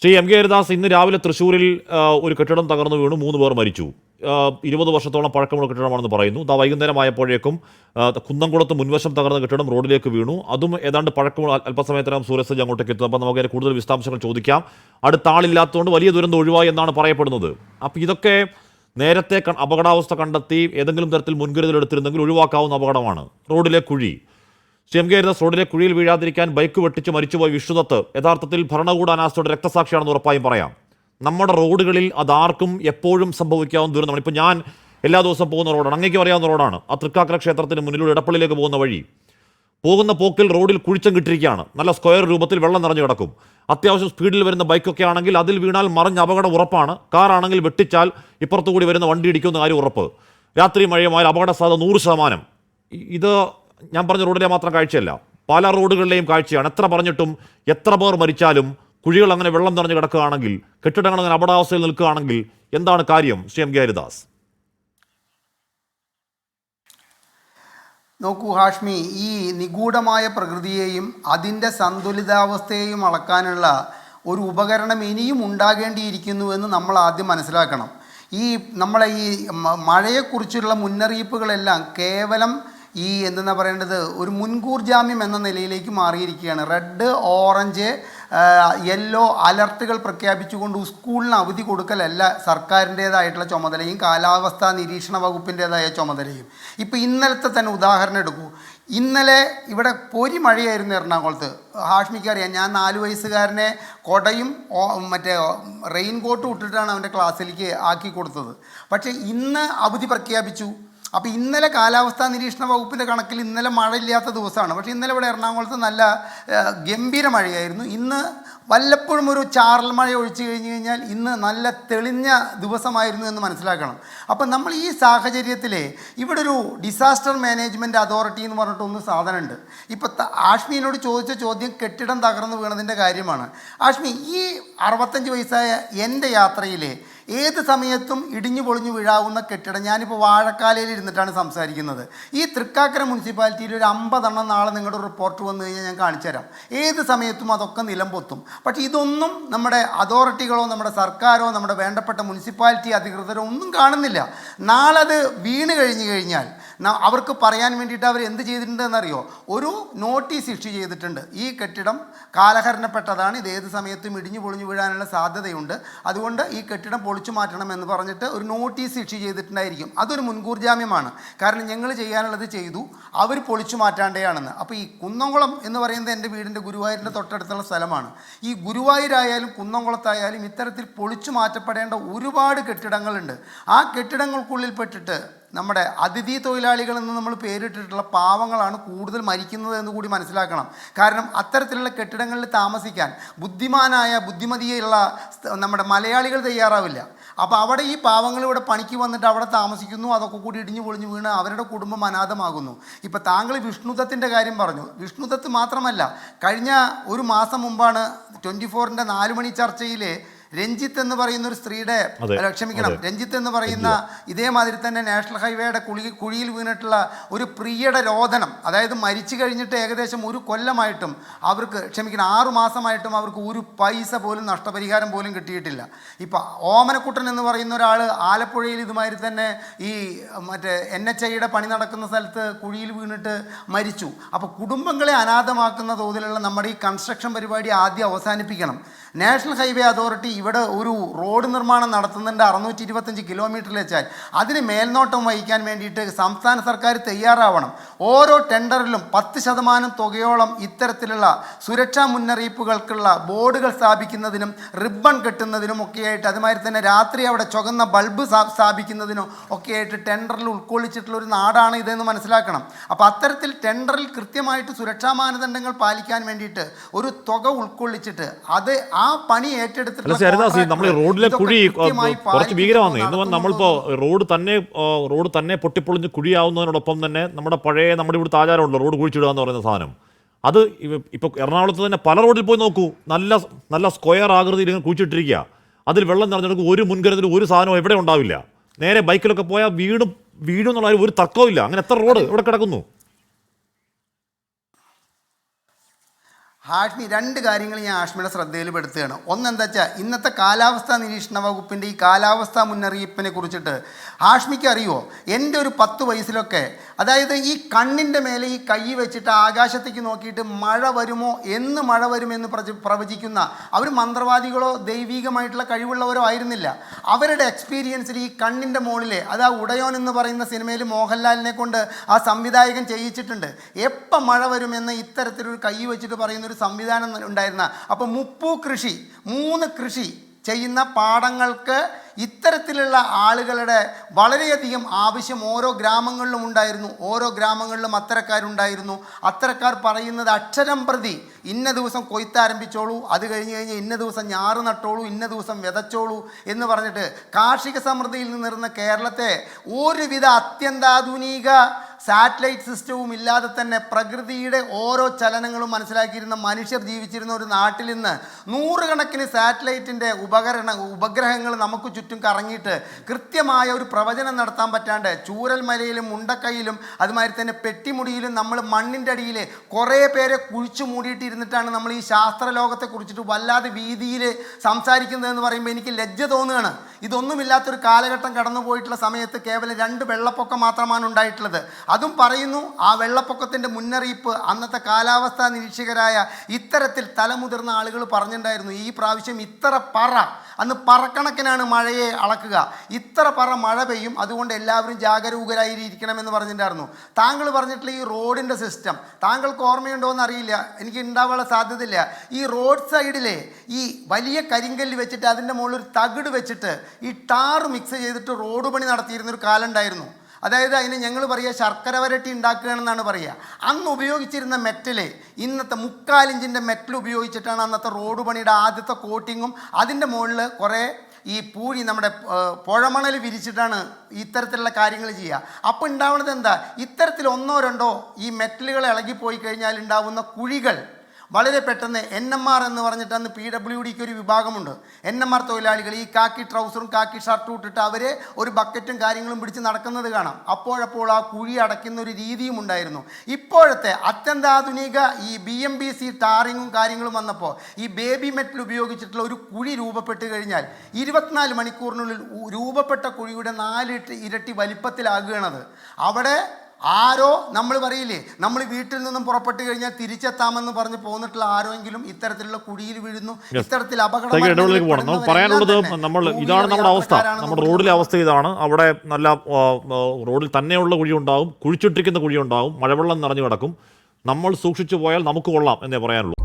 Shri M K Haridas, ഇന്ന് രാവിലെ തൃശ്ശൂരിൽ ഒരു കെട്ടിടം തകർന്നു വീണു, 3 പേർ മരിച്ചു. 20 വർഷത്തോളം പഴക്കമുള്ള കെട്ടിടമാണെന്ന് പറയുന്നു. വൈകുന്നേരമായപ്പോഴേക്കും കുന്നംകുളത്ത് മുൻവശം തകർന്ന കെട്ടിടം റോഡിലേക്ക് വീണു. അതും ഏതാണ്ട് പഴക്കമുള്ള. അല്പസമയത്തിനകം സൂരജ് അങ്ങോട്ടേക്ക് എത്തും. അപ്പോൾ നമുക്ക് അതിന് കൂടുതൽ വിശദാംശങ്ങൾ ചോദിക്കാം. അടുത്ത ആളില്ലാത്തതുകൊണ്ട് വലിയ ദുരന്തം ഒഴിവായി എന്നാണ് പറയപ്പെടുന്നത്. അപ്പോൾ ഇതൊക്കെ നേരത്തെ അപകടാവസ്ഥ കണ്ടെത്തി ഏതെങ്കിലും തരത്തിൽ മുൻകരുതൽ എടുത്തിരുന്നെങ്കിൽ ഒഴിവാക്കാവുന്ന അപകടമാണ്. റോഡിലെ കുഴി, ശ്രീ എം കെ ഹരിദാസ്, റോഡിലെ കുഴിയിൽ വീഴാതിരിക്കാൻ ബൈക്ക് വെട്ടിച്ച് മരിച്ചുപോയ വിഷ്ണുദത്ത് യഥാർത്ഥത്തിൽ ഭരണകൂട അനാസ്ഥയുടെ രക്തസാക്ഷിയാണെന്ന് ഉറപ്പായും പറയാം. നമ്മുടെ റോഡുകളിൽ അതാർക്കും എപ്പോഴും സംഭവിക്കാവുന്ന ദുരന്തമാണ്. ഇപ്പോൾ ഞാൻ എല്ലാ ദിവസവും പോകുന്ന റോഡാണ്, അങ്ങേക്കും അറിയാവുന്ന റോഡാണ്. ആ തൃക്കാക്കര ക്ഷേത്രത്തിന് മുന്നിലൂടെ ഇടപ്പള്ളിയിലേക്ക് പോകുന്ന വഴി, പോകുന്ന പോക്കിൽ റോഡിൽ കുഴിച്ചം കിട്ടിയിരിക്കുകയാണ്. നല്ല സ്ക്വയർ രൂപത്തിൽ വെള്ളം നിറഞ്ഞു കിടക്കും. അത്യാവശ്യം സ്പീഡിൽ വരുന്ന ബൈക്കൊക്കെ ആണെങ്കിൽ അതിൽ വീണാൽ മറിഞ്ഞ അപകടം ഉറപ്പാണ്. കാറാണെങ്കിൽ വെട്ടിച്ചാൽ ഇപ്പുറത്തുകൂടി വരുന്ന വണ്ടി ഇടിക്കുന്ന കാര്യം ഉറപ്പ്. രാത്രി മഴയുമായാൽ അപകട സാധ്യത 100%. ഇത് ഞാൻ പറഞ്ഞ റോഡിലെ മാത്രം കാഴ്ചയല്ല, പല റോഡുകളിലെയും കാഴ്ചയാണ്. എത്ര പറഞ്ഞിട്ടും എത്ര പേർ മരിച്ചാലും കുഴികൾ അങ്ങനെ വെള്ളം നിറഞ്ഞു കിടക്കുകയാണെങ്കിൽ, കെട്ടിടങ്ങൾ അങ്ങനെ അപകടാവസ്ഥയിൽ നിൽക്കുകയാണെങ്കിൽ എന്താണ് കാര്യം? Shri M K Haridas. നോക്കൂ ഹാഷ്മി, ഈ നിഗൂഢമായ പ്രകൃതിയെയും അതിൻ്റെ സന്തുലിതാവസ്ഥയെയും അളക്കാനുള്ള ഒരു ഉപകരണം ഇനിയും ഉണ്ടാകേണ്ടിയിരിക്കുന്നുവെന്ന് നമ്മൾ ആദ്യം മനസ്സിലാക്കണം. നമ്മളെ ഈ മഴയെക്കുറിച്ചുള്ള മുന്നറിയിപ്പുകളെല്ലാം കേവലം എന്തെന്നാ പറയേണ്ടത്, ഒരു മുൻകൂർ ജാമ്യം എന്ന നിലയിലേക്ക് മാറിയിരിക്കുകയാണ്. റെഡ്, ഓറഞ്ച്, യെല്ലോ അലർട്ടുകൾ പ്രഖ്യാപിച്ചുകൊണ്ട് സ്കൂളിന് അവധി കൊടുക്കലല്ല സർക്കാരിൻ്റേതായിട്ടുള്ള ചുമതലയും കാലാവസ്ഥാ നിരീക്ഷണ വകുപ്പിൻ്റേതായ ചുമതലയും. ഇപ്പോൾ ഇന്നലത്തെ തന്നെ ഉദാഹരണം എടുക്കൂ. ഇന്നലെ ഇവിടെ പൊരി മഴയായിരുന്നു എറണാകുളത്ത്. ഹാഷ്മിക്ക് അറിയാം, ഞാൻ 4 വയസ്സുകാരനെ കൊടയും മറ്റേ റെയിൻ കോട്ടും ഇട്ടിട്ടാണ് അവൻ്റെ ക്ലാസ്സിലേക്ക് ആക്കി കൊടുത്തത്. പക്ഷേ ഇന്ന് അവധി പ്രഖ്യാപിച്ചു. അപ്പോൾ ഇന്നലെ കാലാവസ്ഥാ നിരീക്ഷണ വകുപ്പിൻ്റെ കണക്കിൽ ഇന്നലെ മഴയില്ലാത്ത ദിവസമാണ്. പക്ഷേ ഇന്നലെ ഇവിടെ എറണാകുളത്ത് നല്ല ഗംഭീര മഴയായിരുന്നു. ഇന്ന് വല്ലപ്പോഴും ഒരു ചാറൽ മഴ ഒഴിച്ചു കഴിഞ്ഞാൽ ഇന്ന് നല്ല തെളിഞ്ഞ ദിവസമായിരുന്നു എന്ന് മനസ്സിലാക്കണം. അപ്പം നമ്മൾ ഈ സാഹചര്യത്തിൽ ഇവിടെ ഒരു ഡിസാസ്റ്റർ മാനേജ്മെൻറ്റ് അതോറിറ്റി എന്ന് പറഞ്ഞിട്ടൊന്ന് സാധനമുണ്ട്. ഇപ്പോൾ ആഷ്മിനോട് ചോദിച്ച ചോദ്യം കെട്ടിടം തകർന്നു വീണതിൻ്റെ കാര്യമാണ്. ആഷ്മി, ഈ 65 വയസ്സായ എൻ്റെ യാത്രയിൽ ഏത് സമയത്തും ഇടിഞ്ഞു പൊളിഞ്ഞു വീഴാവുന്ന കെട്ടിടം, ഞാനിപ്പോൾ വാഴക്കാലയിൽ ഇരുന്നിട്ടാണ് സംസാരിക്കുന്നത്. ഈ തൃക്കാക്കര മുനിസിപ്പാലിറ്റിയിൽ ഒരു 50 എണ്ണം നാളെ നിങ്ങളുടെ റിപ്പോർട്ട് വന്നു കഴിഞ്ഞാൽ ഞാൻ കാണിച്ചു തരാം. ഏത് സമയത്തും അതൊക്കെ നിലംപൊത്തും. പക്ഷേ ഇതൊന്നും നമ്മുടെ അതോറിറ്റികളോ നമ്മുടെ സർക്കാരോ നമ്മുടെ വേണ്ടപ്പെട്ട മുനിസിപ്പാലിറ്റി അധികൃതരോ ഒന്നും കാണുന്നില്ല. നാളെ അത് വീണ് കഴിഞ്ഞു കഴിഞ്ഞാൽ അവർക്ക് പറയാൻ വേണ്ടിയിട്ട് അവർ എന്ത് ചെയ്തിട്ടുണ്ടെന്നറിയോ? ഒരു നോട്ടീസ് ഇഷ്യൂ ചെയ്തിട്ടുണ്ട്. ഈ കെട്ടിടം കാലഹരണപ്പെട്ടതാണ്, ഇത് ഏത് സമയത്തും ഇടിഞ്ഞു പൊളിഞ്ഞു വീഴാനുള്ള സാധ്യതയുണ്ട്, അതുകൊണ്ട് ഈ കെട്ടിടം പൊളിച്ചു മാറ്റണം എന്ന് പറഞ്ഞിട്ട് ഒരു നോട്ടീസ് ഇഷ്യൂ ചെയ്തിട്ടുണ്ടായിരിക്കും. അതൊരു മുൻകൂർ ജാമ്യമാണ്. കാരണം ഞങ്ങൾ ചെയ്യാനുള്ളത് ചെയ്തു, അവർ പൊളിച്ചു മാറ്റാണ്ടേയാണെന്ന്. അപ്പോൾ ഈ കുന്നംകുളം എന്ന് പറയുന്നത് എൻ്റെ വീടിൻ്റെ ഗുരുവായൂരിൻ്റെ തൊട്ടടുത്തുള്ള സ്ഥലമാണ്. ഈ ഗുരുവായൂരായാലും കുന്നംകുളത്തായാലും ഇത്തരത്തിൽ പൊളിച്ചു മാറ്റപ്പെടേണ്ട ഒരുപാട് കെട്ടിടങ്ങളുണ്ട്. ആ കെട്ടിടങ്ങൾക്കുള്ളിൽ പെട്ടിട്ട് നമ്മുടെ അതിഥി തൊഴിലാളികൾ എന്ന് നമ്മൾ പേരിട്ടിട്ടുള്ള പാവങ്ങളാണ് കൂടുതൽ മരിക്കുന്നത് എന്ന് കൂടി മനസ്സിലാക്കണം. കാരണം അത്തരത്തിലുള്ള കെട്ടിടങ്ങളിൽ താമസിക്കാൻ ബുദ്ധിമതിയുള്ള നമ്മുടെ മലയാളികൾ തയ്യാറാവില്ല. അപ്പോൾ അവിടെ ഈ പാവങ്ങൾ ഇവിടെ പണിക്ക് വന്നിട്ട് അവിടെ താമസിക്കുന്നു, അതൊക്കെ കൂടി ഇടിഞ്ഞു പൊളിഞ്ഞു വീണ് അവരുടെ കുടുംബം അനാഥമാകുന്നു. ഇപ്പോൾ താങ്കൾ വിഷ്ണുദത്തിൻ്റെ കാര്യം പറഞ്ഞു. വിഷ്ണുദത്ത് മാത്രമല്ല, കഴിഞ്ഞ ഒരു മാസം മുമ്പാണ് 24ൻ്റെ 4 മണി ചർച്ചയിൽ രഞ്ജിത്ത് എന്ന് പറയുന്ന ഒരു സ്ത്രീയുടെ രഞ്ജിത്ത് എന്ന് പറയുന്ന ഇതേമാതിരി തന്നെ നാഷണൽ ഹൈവേയുടെ കുഴിയിൽ വീണിട്ടുള്ള ഒരു പ്രിയയുടെ രോദനം, അതായത് മരിച്ചു കഴിഞ്ഞിട്ട് ഏകദേശം 1 കൊല്ലമായിട്ടും 6 മാസമായിട്ടും അവർക്ക് ഒരു പൈസ പോലും നഷ്ടപരിഹാരം പോലും കിട്ടിയിട്ടില്ല. ഇപ്പം ഓമനക്കുട്ടൻ എന്ന് പറയുന്ന ഒരാൾ ആലപ്പുഴയിൽ ഇതുമാതിരി തന്നെ ഈ മറ്റേ NHIയുടെ പണി നടക്കുന്ന സ്ഥലത്ത് കുഴിയിൽ വീണിട്ട് മരിച്ചു. അപ്പോൾ കുടുംബങ്ങളെ അനാഥമാക്കുന്ന തോതിലുള്ള നമ്മുടെ ഈ കൺസ്ട്രക്ഷൻ പരിപാടി ആദ്യം അവസാനിപ്പിക്കണം. നാഷണൽ ഹൈവേ അതോറിറ്റി ഇവിടെ ഒരു റോഡ് നിർമ്മാണം നടത്തുന്നുണ്ട് 625 കിലോമീറ്ററിൽ വെച്ചാൽ അതിന് മേൽനോട്ടം വഹിക്കാൻ വേണ്ടിയിട്ട് സംസ്ഥാന സർക്കാർ തയ്യാറാവണം. ഓരോ ടെൻഡറിലും 10% തുകയോളം ഇത്തരത്തിലുള്ള സുരക്ഷാ മുന്നറിയിപ്പുകൾക്കുള്ള ബോർഡുകൾ സ്ഥാപിക്കുന്നതിനും റിബൺ കെട്ടുന്നതിനും ഒക്കെയായിട്ട്, അതുമാതിരി തന്നെ രാത്രി അവിടെ ചുവന്ന ബൾബ് സ്ഥാപിക്കുന്നതിനും ഒക്കെയായിട്ട് ടെൻഡറിൽ ഉൾക്കൊള്ളിച്ചിട്ടുള്ള ഒരു നാടാണ് ഇതെന്ന് മനസ്സിലാക്കണം. അപ്പോൾ അത്തരത്തിൽ ടെൻഡറിൽ കൃത്യമായിട്ട് സുരക്ഷാ മാനദണ്ഡങ്ങൾ പാലിക്കാൻ വേണ്ടിയിട്ട് ഒരു തുക ഉൾക്കൊള്ളിച്ചിട്ട് അത് ആ പണി ഏറ്റെടുത്തിട്ടുള്ള നമ്മൾ റോഡിലെ കുഴി കുറച്ച് ഭീകരമാണ്. ഇന്ന് നമ്മളിപ്പോൾ റോഡ് തന്നെ പൊട്ടിപ്പൊളിഞ്ഞ് കുഴിയാവുന്നതിനോടൊപ്പം തന്നെ നമ്മുടെ ഇവിടുത്തെ ആചാരമുണ്ടല്ലോ റോഡ് കുഴിച്ചിടുക എന്ന് പറയുന്ന സാധനം. അത് ഇപ്പോൾ എറണാകുളത്ത് തന്നെ പല റോഡിൽ പോയി നോക്കൂ, നല്ല സ്ക്വയർ ആകൃതിയിൽ ഇങ്ങനെ കുഴിച്ചിട്ടിരിക്കുക. അതിൽ വെള്ളം നിറഞ്ഞെടുക്കും, ഒരു മുൻകരുതലും ഒരു സാധനവും എവിടെ ഉണ്ടാവില്ല. നേരെ ബൈക്കിലൊക്കെ പോയാൽ വീടും എന്നുള്ള ഒരു തർക്കമില്ല. അങ്ങനെ എത്ര റോഡ് ഇവിടെ കിടക്കുന്നു. ഹാഷ്മി, രണ്ട് കാര്യങ്ങൾ ഞാൻ ഹാഷ്മിയുടെ ശ്രദ്ധയിൽപ്പെടുത്തുകയാണ്. ഒന്നെന്താ വെച്ചാൽ ഇന്നത്തെ കാലാവസ്ഥാ നിരീക്ഷണ വകുപ്പിൻ്റെ ഈ കാലാവസ്ഥാ മുന്നറിയിപ്പിനെ കുറിച്ചിട്ട് ഹാഷ്മിക്ക് അറിയുമോ? എൻ്റെ ഒരു 10 വയസ്സിലൊക്കെ, അതായത് ഈ കണ്ണിൻ്റെ മേലെ ഈ കൈ വെച്ചിട്ട് ആകാശത്തേക്ക് നോക്കിയിട്ട് മഴ വരുമോ, എന്ന് മഴ വരുമെന്ന് പ്രവചിക്കുന്ന അവർ മന്ത്രവാദികളോ ദൈവികമായിട്ടുള്ള കഴിവുള്ളവരോ ആയിരുന്നില്ല. അവരുടെ എക്സ്പീരിയൻസിൽ ഈ കണ്ണിൻ്റെ മുകളിലെ, അത് ആ ഉടയോൻ എന്ന് പറയുന്ന സിനിമയിൽ മോഹൻലാലിനെ കൊണ്ട് ആ സംവിധായകൻ ചെയ്യിച്ചിട്ടുണ്ട്. എപ്പം മഴ വരുമെന്ന് ഇത്തരത്തിലൊരു കൈ വെച്ചിട്ട് പറയുന്നൊരു സംവിധാനം ഉണ്ടായിരുന്ന. അപ്പോൾ മുപ്പൂ കൃഷി, 3 കൃഷി ചെയ്യുന്ന പാടങ്ങൾക്ക് ഇത്തരത്തിലുള്ള ആളുകളുടെ വളരെയധികം ആവശ്യം ഓരോ ഗ്രാമങ്ങളിലും ഉണ്ടായിരുന്നു. ഓരോ ഗ്രാമങ്ങളിലും അത്തരക്കാരുണ്ടായിരുന്നു. അത്തരക്കാർ പറയുന്നത് അക്ഷരം പ്രതി ഇന്ന ദിവസം കൊയ്ത്ത് ആരംഭിച്ചോളൂ, അത് കഴിഞ്ഞ് ഇന്ന ദിവസം ഞാറ് നട്ടോളൂ, ഇന്ന ദിവസം വിതച്ചോളൂ എന്ന് പറഞ്ഞിട്ട് കാർഷിക സമൃദ്ധിയിൽ നിന്നിരുന്ന കേരളത്തെ ഒരുവിധ അത്യന്താധുനിക സാറ്റലൈറ്റ് സിസ്റ്റവും ഇല്ലാതെ തന്നെ പ്രകൃതിയുടെ ഓരോ ചലനങ്ങളും മനസ്സിലാക്കിയിരുന്ന മനുഷ്യർ ജീവിച്ചിരുന്ന ഒരു നാട്ടിൽ നിന്ന് 100 കണക്കിന് സാറ്റലൈറ്റിൻ്റെ ഉപഗ്രഹങ്ങൾ നമുക്ക് ചുറ്റും കറങ്ങിയിട്ട് കൃത്യമായ ഒരു പ്രവചനം നടത്താൻ പറ്റാണ്ട് ചൂരൽമലയിലും മുണ്ടക്കൈയിലും അതുമാതിരി തന്നെ പെട്ടിമുടിയിലും നമ്മൾ മണ്ണിൻ്റെ അടിയിൽ കുറേ പേരെ കുഴിച്ചു മൂടിയിട്ടിരുന്നിട്ടാണ് നമ്മൾ ഈ ശാസ്ത്ര ലോകത്തെ കുറിച്ചിട്ട് വല്ലാതെ വീതിയിൽ സംസാരിക്കുന്നതെന്ന് പറയുമ്പോൾ എനിക്ക് ലജ്ജ തോന്നുകയാണ്. ഇതൊന്നുമില്ലാത്തൊരു കാലഘട്ടം കടന്നു പോയിട്ടുള്ള സമയത്ത് കേവലം 2 വെള്ളപ്പൊക്കം മാത്രമാണ് ഉണ്ടായിട്ടുള്ളത്. അതും പറയുന്നു, ആ വെള്ളപ്പൊക്കത്തിൻ്റെ മുന്നറിയിപ്പ് അന്നത്തെ കാലാവസ്ഥാ നിരീക്ഷകരായ ഇത്തരത്തിൽ തലമുതിർന്ന ആളുകൾ പറഞ്ഞിട്ടുണ്ടായിരുന്നു. ഈ പ്രാവശ്യം ഇത്ര പറ, അന്ന് പറക്കണക്കിനാണ് മഴയെ അളക്കുക, ഇത്ര പറ മഴ പെയ്യും, അതുകൊണ്ട് എല്ലാവരും ജാഗരൂകരായിരിക്കണമെന്ന് പറഞ്ഞിട്ടുണ്ടായിരുന്നു. താങ്കൾ പറഞ്ഞിട്ടുള്ള ഈ റോഡിൻ്റെ സിസ്റ്റം താങ്കൾക്ക് ഓർമ്മയുണ്ടോ എന്ന് അറിയില്ല, എനിക്ക് ഉണ്ടാവാനുള്ള സാധ്യതയില്ല. ഈ റോഡ് സൈഡിലെ ഈ വലിയ കരിങ്കല്ല് വെച്ചിട്ട് അതിൻ്റെ മുകളിൽ ഒരു തകിട് വെച്ചിട്ട് ഈ ടാർ മിക്സ് ചെയ്തിട്ട് റോഡ് പണി നടത്തിയിരുന്നൊരു കാലം ഉണ്ടായിരുന്നു. അതായത് അതിന് ഞങ്ങൾ പറയുക ശർക്കര വരട്ടി ഉണ്ടാക്കുകയാണെന്നാണ് പറയുക. അന്ന് ഉപയോഗിച്ചിരുന്ന മെറ്റല് ഇന്നത്തെ 3/4 ഇഞ്ചിൻ്റെ മെറ്റൽ ഉപയോഗിച്ചിട്ടാണ് അന്നത്തെ റോഡ് പണിയുടെ ആദ്യത്തെ കോട്ടിങ്ങും അതിൻ്റെ മുകളിൽ കുറേ ഈ പൂഴി നമ്മുടെ പുഴമണൽ വിരിച്ചിട്ടാണ് ഇത്തരത്തിലുള്ള കാര്യങ്ങൾ ചെയ്യുക. അപ്പോൾ ഉണ്ടാവുന്നത് എന്താ, ഇത്തരത്തിൽ 1ഓ 2ഓ ഈ മെറ്റലുകൾ ഇളകിപ്പോയി കഴിഞ്ഞാൽ ഉണ്ടാവുന്ന കുഴികൾ വളരെ പെട്ടെന്ന് NMR എന്ന് പറഞ്ഞിട്ട് അന്ന് PWDക്ക് ഒരു വിഭാഗമുണ്ട്. NMR തൊഴിലാളികൾ ഈ കാക്കി ട്രൗസറും കാക്കി ഷർട്ടും ഇട്ടിട്ട് അവർ ഒരു ബക്കറ്റും കാര്യങ്ങളും പിടിച്ച് നടക്കുന്നത് കാണാം. അപ്പോഴപ്പോൾ ആ കുഴി അടയ്ക്കുന്ന ഒരു രീതിയും ഉണ്ടായിരുന്നു. ഇപ്പോഴത്തെ അത്യന്താധുനിക ഈ BMBC ടാറിങ്ങും കാര്യങ്ങളും വന്നപ്പോൾ ഈ ബേബി മെറ്റൽ ഉപയോഗിച്ചിട്ടുള്ള ഒരു കുഴി രൂപപ്പെട്ട് കഴിഞ്ഞാൽ 24 മണിക്കൂറിനുള്ളിൽ രൂപപ്പെട്ട കുഴിയുടെ 4 ഇരട്ടി വലിപ്പത്തിലാകുകയാണത്. അവിടെ ആരോ, നമ്മൾ പറയില്ലേ, നമ്മൾ വീട്ടിൽ നിന്നും പുറപ്പെട്ടു കഴിഞ്ഞാൽ തിരിച്ചെത്താമെന്ന് പറഞ്ഞ് പോന്നിട്ടുള്ള ആരോയെങ്കിലും ഇത്തരത്തിലുള്ള കുഴിയിൽ വീഴുന്നു, ഇത്തരത്തിൽ പറയാനുള്ളത് ഇതാണ് നമ്മുടെ അവസ്ഥ. നമ്മുടെ റോഡിലെ അവസ്ഥ ഇതാണ്. അവിടെ നല്ല റോഡിൽ തന്നെയുള്ള കുഴി ഉണ്ടാവും, കുഴിച്ചിട്ടിരിക്കുന്ന കുഴി ഉണ്ടാവും, മഴവെള്ളം നിറഞ്ഞു കിടക്കും. നമ്മൾ സൂക്ഷിച്ചു പോയാൽ നമുക്ക് കൊള്ളാം എന്നേ പറയാനുള്ളൂ.